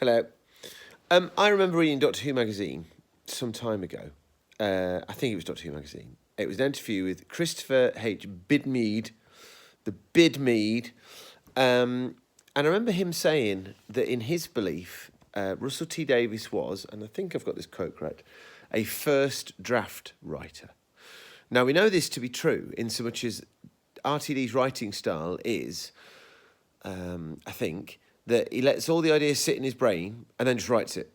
Hello. I remember reading Doctor Who magazine some time ago. I think it was Doctor Who magazine. It was an interview with Christopher H. Bidmead, the Bidmead. And I remember him saying that in his belief, Russell T Davies was, and I think I've got this quote correct, a first draft writer. Now, we know this to be true in so much as RTD's writing style is, I think, that he lets all the ideas sit in his brain and then just writes it,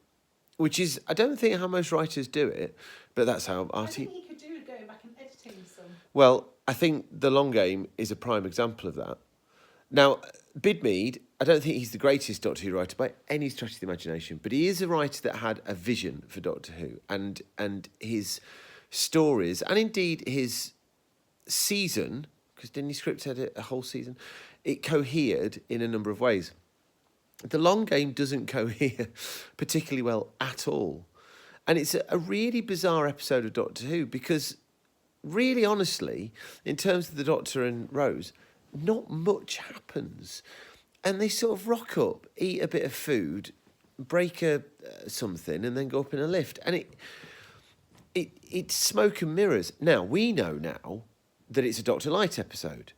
which is, I don't think how most writers do it, but that's how I think he could do it going back and editing some. Well, I think The Long Game is a prime example of that. Now, Bidmead, I don't think he's the greatest Doctor Who writer by any stretch of the imagination, but he is a writer that had a vision for Doctor Who, and his stories, and indeed his season, because didn't he script edit a whole season? It cohered in a number of ways. The Long Game doesn't cohere particularly well at all. And it's a really bizarre episode of Doctor Who because, really honestly, in terms of the Doctor and Rose, not much happens. And they sort of rock up, eat a bit of food, break something, and then go up in a lift. And it's smoke and mirrors. Now, we know now that it's a Dr. Light episode.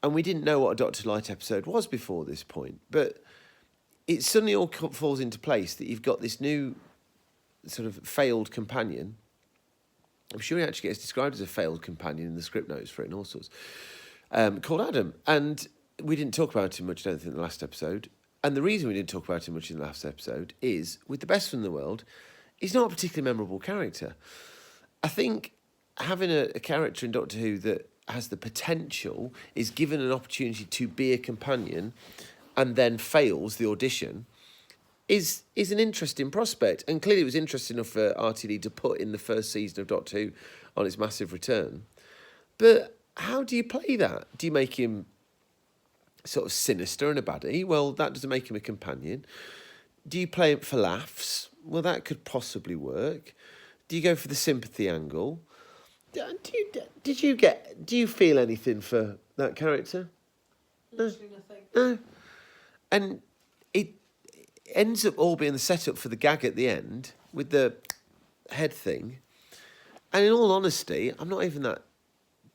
And we didn't know what a Dr. Light episode was before this point. But it suddenly all falls into place that you've got this new sort of failed companion. I'm sure he actually gets described as a failed companion in the script notes for it and all sorts, called Adam. And we didn't talk about him much, I don't think, in the last episode. And the reason we didn't talk about him much in the last episode is, with the best from the world, he's not a particularly memorable character. I think having a character in Doctor Who that has the potential, is given an opportunity to be a companion and then fails the audition, is an interesting prospect. And clearly it was interesting enough for RTD to put in the first season of Doctor Who on its massive return. But how do you play that? Do you make him sort of sinister and a baddie? Well, that doesn't make him a companion. Do you play him for laughs? Well, that could possibly work. Do you go for the sympathy angle? Do you feel anything for that character? Literally nothing. No. And it ends up all being the setup for the gag at the end with the head thing. And in all honesty, I'm not even that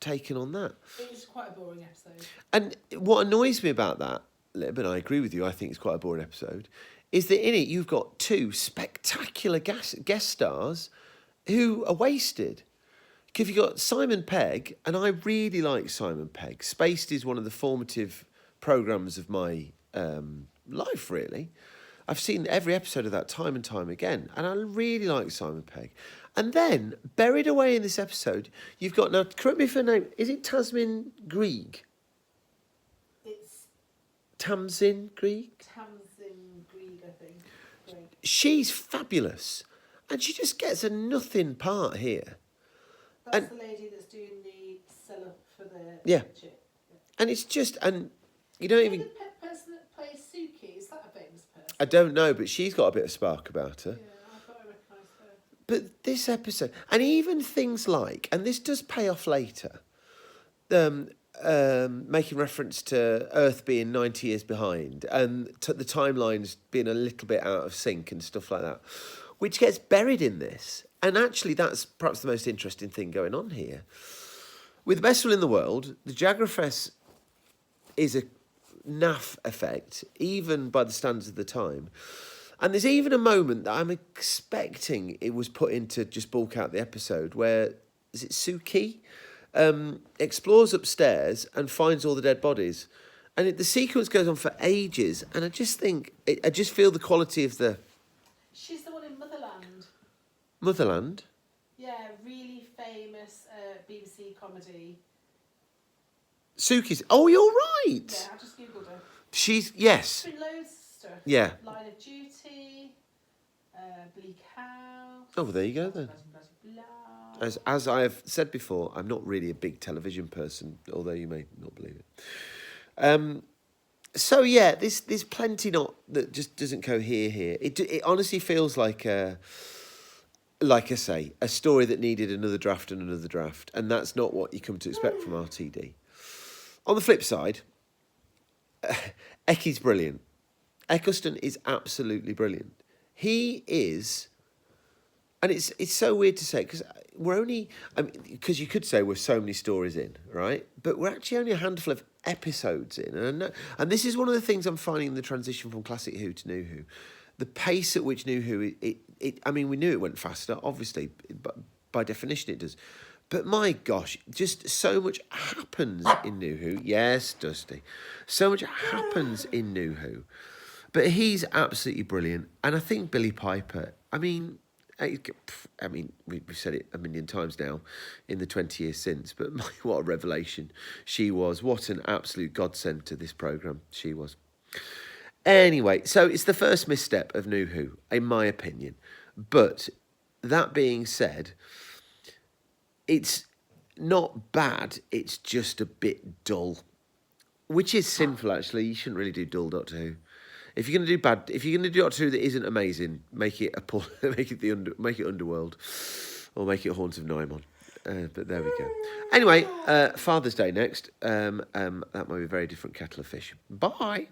taken on that. It was quite a boring episode. And what annoys me about that, Lib, and I agree with you, I think it's quite a boring episode, is that in it you've got two spectacular guest stars who are wasted. Because you've got Simon Pegg, and I really like Simon Pegg. Spaced is one of the formative programmes of my life, really. I've seen every episode of that time and time again, and I really like Simon Pegg. And then, buried away in this episode, you've got, now, correct me if her name, is it Tamsin Greig? It's Tamsin Greig? Tamsin Greig, I think. Greig. She's fabulous, and she just gets a nothing part here. That's the lady that's doing the setup for the Yeah. chip. And it's just, and you don't even... The person that plays Suki, is that a famous person? I don't know, but she's got a bit of spark about her. Yeah, I thought I recognised her. But this episode, and even things like, and this does pay off later, making reference to Earth being 90 years behind and the timelines being a little bit out of sync and stuff like that, which gets buried in this. And actually, that's perhaps the most interesting thing going on here. With the best will in the world, the Jagrafess is a naff effect, even by the standards of the time. And there's even a moment that I'm expecting it was put in to just bulk out the episode where, is it Suki? Explores upstairs and finds all the dead bodies. And the sequence goes on for ages. And I just think, I just feel the quality of the... She's the one in Motherland. Motherland? Yeah, really famous BBC comedy. Suki's... Oh, you're right! Yeah, I just googled her. She's... Yes. She's been loads of stuff. Yeah. Line of Duty, Bleak House. Oh, well, there you go then. As I have said before, I'm not really a big television person, although you may not believe it. So yeah, there's plenty not that just doesn't cohere here. It honestly feels like I say, a story that needed another draft and another draft, and that's not what you come to expect from RTD. On the flip side, Ecky's brilliant. Eccleston is absolutely brilliant. He is, and it's so weird to say because we're only, because you could say we're so many stories in, right? But we're actually only a handful of episodes in, and I know, and this is one of the things I'm finding in the transition from Classic Who to New Who, the pace at which New Who I mean, we knew it went faster, obviously, but by definition it does. But my gosh, just so much happens in New Who. Yes, Dusty. So much happens in New Who. But he's absolutely brilliant. And I think Billie Piper, we've said it a million times now in the 20 years since, but what a revelation she was. What an absolute godsend to this programme she was. Anyway, so it's the first misstep of New Who, in my opinion. But that being said, it's not bad, it's just a bit dull. Which is sinful, actually. You shouldn't really do dull Doctor Who. If you're going to do Doctor Who that isn't amazing, make it make it Underworld, or make it Haunts of Nymon. But there we go. Anyway, Father's Day next. That might be a very different kettle of fish. Bye.